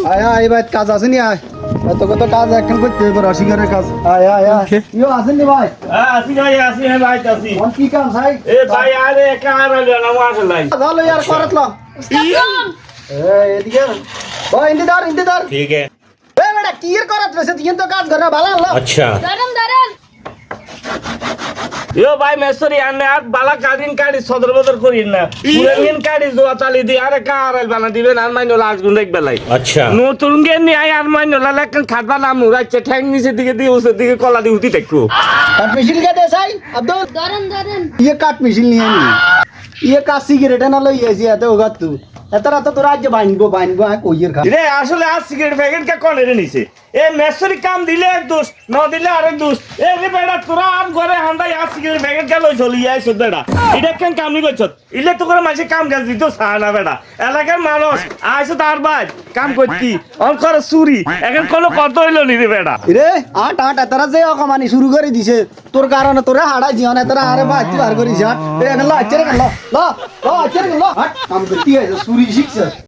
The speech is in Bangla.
আয় আয় ভাই কাজ আছে নি আয় এত কত কাজ এখন করতে হবে রসিকের কাজ আয় আয় আয় ইও আছেন নি ভাই আসি ভাই আসি হে ভাই আসি কোন কি কাজ ভাই এ ভাই আরে একা আর না মাছ লাই ভালো यार করত ল এদিকে ও ইন্দিদার ঠিক আছে এ বেটা কি এর করত রইছে তুই তো কাজ করে ভালো আল্লাহ আচ্ছা দাঁড়ান ইও ভাই মেসরি আনে আর বালা কাটিং কাটি সদর বদর করিন না পুরান কাটি জোয়া চালি দি আরে কারাল বানা দিবেন আর মাইনো লাজ গুন এক বেলাই আচ্ছা নতুন গে নি আই আর মাইনো লা লাক খাটবা নাম রাইছে ঠ্যাং নিচে দিকে দি ওসে দিকে কলা দি উঠি দেখো কাট মেশিন কে দে সাই আব্দুল দাঁড়ান ये काट मेशीन नहीं है ये का सिगरेट है ना लो ये ऐसी आते होगा तू এতরা তো তোরা আজ বাইনবো কইয়ের খা রে আসলে আর সিগারেট প্যাকেট কে কোন রে নিছে এ মেসরি কাম দিলে এক দোষ ন দিলে আরেক দোষ এ রে বেটা তোরা আর ঘরে হান্ডা আর সিগারেট প্যাকেট কে লই চলি আইছ বেটা এটা কেন কাম নি করছত ইলে তো করে মাঝে কাম কাজ দিতো সানা বেটা এলাকার মানুষ আইছ তার বাদ কাম করতি অন করে চুরি এখন কোনো কত হইল নি রে বেটা রে আট এতরা যে অকমানি শুরু করে দিছে তোর কারণে তোরে হাড়া জিয়ন এতরা আরে বাতি বার করিস হাট এ গেল আচ্ছা রে গেল ল আচ্ছা রে গেল হাট কাম করতি আছে চুরি শিখছ